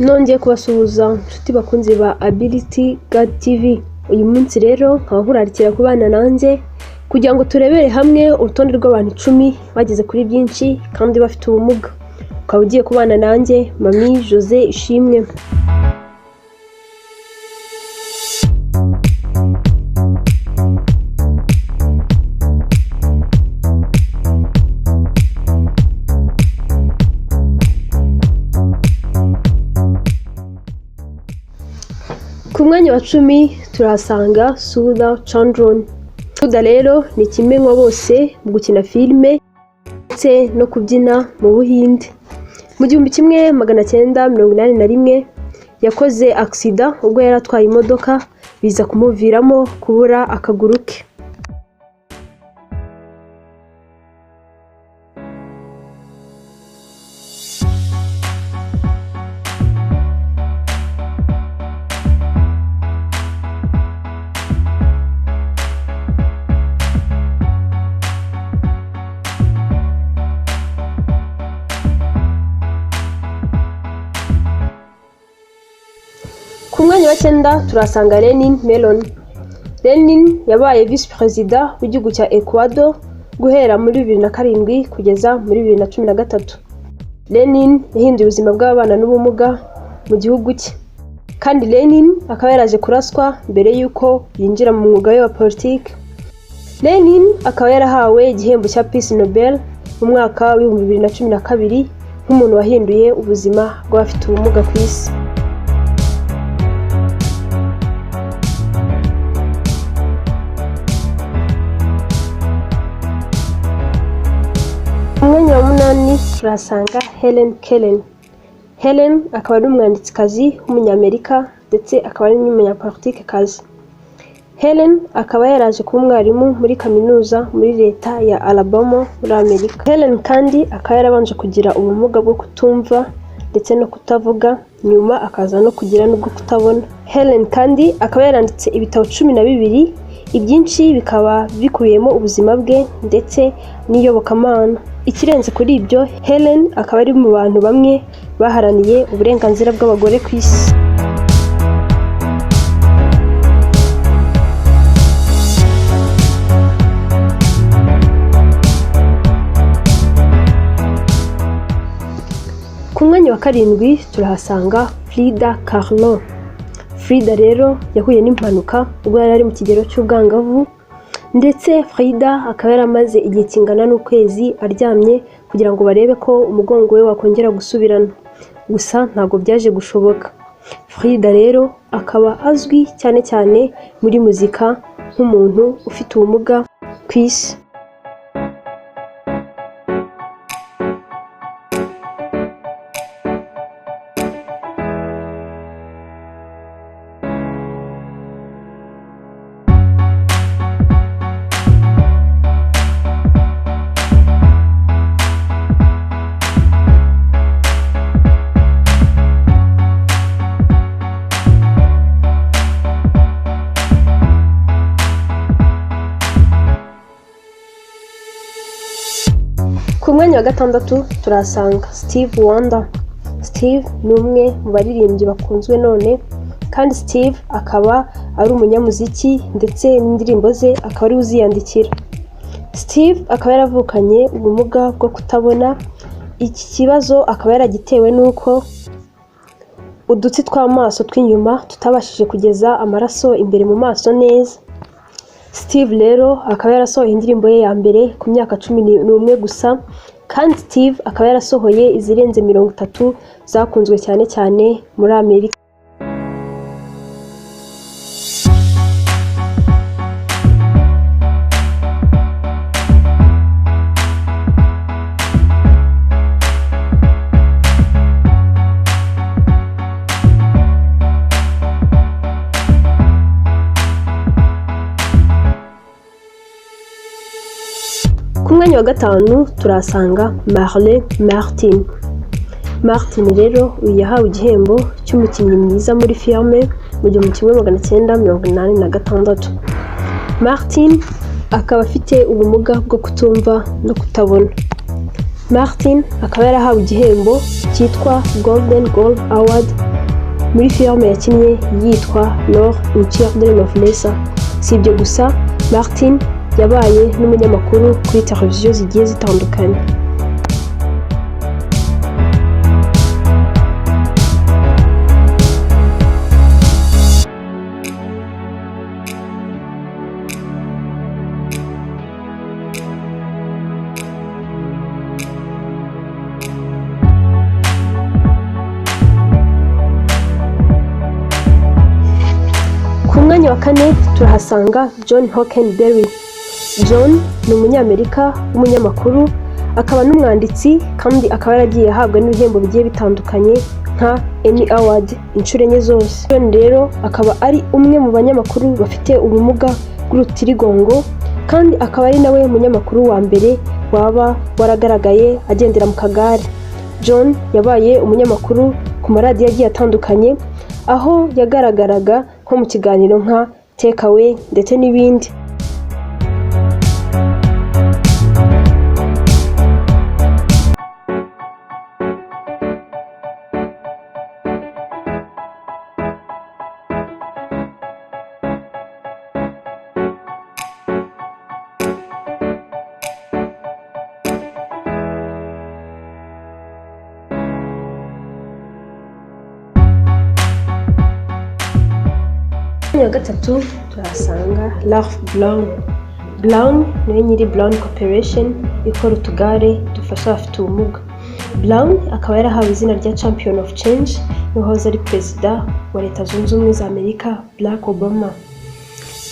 nongeye kubasuhuza inshuti bakunzi ba Ability God TV. Uyu munsi rero nkaba nkurarikira kubana nanjye kugira ngo turebere hamwe urutonde rw'abantu 10 bageze kuri byinshi kandi bafite ubumuga. Ukaba ugiye kubana nanjye Mami Jose Ishimwe. Ku mwanya wa 10 turasanga Sudha Chandran. Sudha rero ni kimenywa bose mu gukina filime ndetse no kubyina mu Buhinde. Mu 1981 yakoze accident ubwo yari atwaye imodoka biza kumuviramo kubura akaguru ke. Ku mwanya wa 9 turasanga Lenin Melon. Lenin yabaye vice president w'igihugu cya Ecuador guhera muri 2007 kugeza muri 2013. Lenin yahinduye ubuzima bw'abana n'ubumuga mu gihugu cye. Kandi Lenin akaba yaraje kuraswa mbere yuko yinjira mu mwuga we wa politiki. Lenin akaba yarahawe igihembo cya Peace Nobel mu mwaka wa 2012 nk'umuntu wahinduye ubuzima bw'abafite ubumuga ku isi. Umwanya wa 8 turasanga Helen Keller. Helen akaba ari umwanditsikazi w'umunyamerika ndetse akaba ari n'umunyapolitike kazi. Helen akaba yaraje kuba umwarimu muri kaminuza muri leta ya Alabama muri Amerika. Helen kandi akaba yarabanje kugira ubumuga bwo kutumva ndetse no kutavuga, nyuma akaza no kugira n'ubwo kutabona. Helen kandi akaba yaranditse ibitabo 12, ibyinshi bikaba bikubiyemo ubuzima bwe ndetse n'iyobokamana. Ikirenze kuri ibyo, Helen akaba ari mu bantu bamwe baharaniye uburenganzira bw'abagore ku isi. Ku mwanya wa 7 turahasanga Frida Kahlo. Frida rero yahuye n'impanuka ubwo yari ari mu kigero cy'ubwangavu, ndetse Frida akaba yaramaze igihe kingana n'ukwezi aryamye kugira ngo barebe ko umugongo we wakongera gusubirana, gusa ntabwo byaje gushoboka. Frida rero akaba azwi cyane cyane muri muzika nk'umuntu ufite ubumuga ku isi. Ku mwanya wa 6 turasanga Steve Wonder. Steve ni umwe mu baririmbyi bakunzwe none, kandi Steve akaba ari umunyamuziki ndetse n'indirimbo ze akaba ari uziyandikira. Steve akaba yaravukanye ubumuga bwo kutabona. Iki kibazo akaba yaragitewe nuko udutsi tw'amaso tw'inyuma tutabashije kugeza amaraso imbere mu maso neza. Steve rero akaba yarasohoye indirimbo ye ya mbere ku myaka 11 gusa, kandi Steve akaba yarasohoye izirenze 30 zakunzwe cyane cyane muri Amerika. Ku mwanya wa 5 turasanga Marley Martin. Martin rero yahawe igihembo cy'umukinnyi mwiza muri filime mu 1986. Martin akaba afite ubumuga bwo kutumva no kutabona. Martin akaba yarahawe igihembo cyitwa Golden Goal Award muri filime yakinnye yitwa Lore une Children of Lisa. Si ibyo gusa, Martin yabaye n'umunyamakuru kuri televiziyo zigiye zitandukanye. Ku mwanya wa kane turahasanga John Hockenberry. John ni umunyamerika w'umunyamakuru, akaba n'umwanditsi, kandi akaba yaragiye ahabwa n'ibihembo bigiye bitandukanye nka Emmy Award inshuro enye zose. John rero akaba ari umwe mu banyamakuru bafite ubumuga bw'urutirigongo, kandi akaba ari nawe munyamakuru wa mbere waba waragaragaye agendera mu kagare. John yabaye umunyamakuru ku maradiyo agiye atandukanye, aho yagaragaraga nko mu kiganiro nka Take Away ndetse n'ibindi. Wa gatatu turasanga Ralph Brown. Brown niwe nyiri Brown Corporation ikora utugare dufasha abafite ubumuga. Brown akaba yarahawe izina rya Champion of Change n'uwahoze ari perezida wa Leta Zunze Ubumwe za Amerika Barack Obama.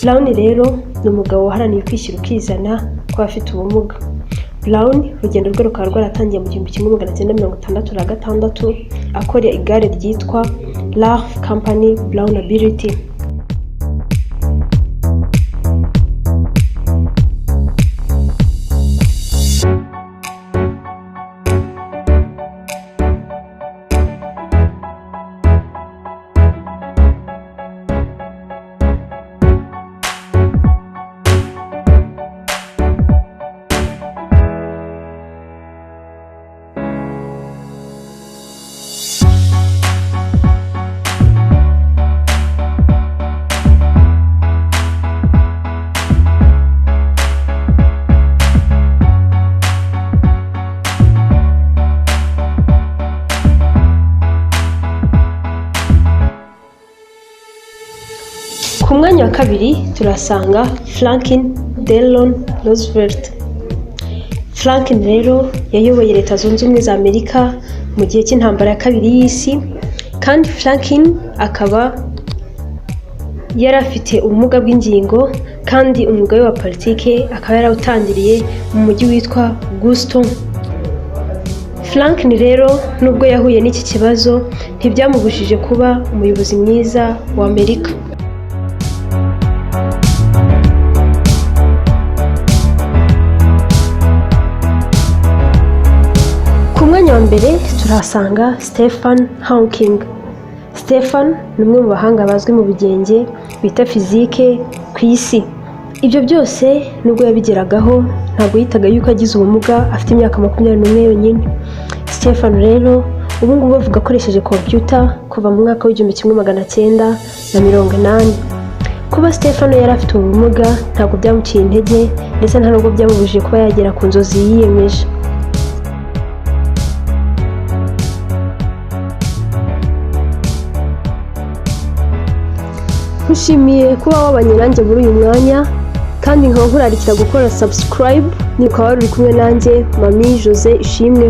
Brown rero ni umugabo waharaniye kwishyira ukizana kw'abafite ubumuga. Brown urugendo rwe rukaba rwaratangiye mu 1966 akora igare ryitwa Ralph Company Brown Ability. Ku mwanya wa kabiri turasanga Franklin Delano Roosevelt. Franklin rero yayoboye Leta Zunze Ubumwe za Amerika mu gihe cy'intambara ya kabiri y'isi, kandi Franklin akaba yari afite ubumuga bw'ingingo, kandi umwuga we wa politike akaba yarawutangiriye mu mujyi witwa Houston. Franklin rero nubwo yahuye n'iki kibazo ntibyamubujije kuba umuyobozi mwiza wa Amerika. Ku mwanya wa mbere turahasanga Stephen Hawking. Stephen ni umwe mu bahanga bazwi mu bugenge bita fizike ku isi. Ibyo byose nubwo yabigeragaho ntabwo yitaga yuko agize ubumuga, afite imyaka 21 yonyine. Stephen rero ubu ngubu bavuga akoresheje computer kuva mu mwaka w'1980. Kuba Stephen yari afite ubumuga ntabwo byamuciye intege, ndetse nta nubwo byamubujije kuba yagera ku nzozi yiyemeje. Nshimiye kuba wabanye nanjye muri uyu mwanya, kandi nkaba nkurarikira gukora subscribe, ni ukaba wari uri kumwe nanjye Mami Jose Ishimwe.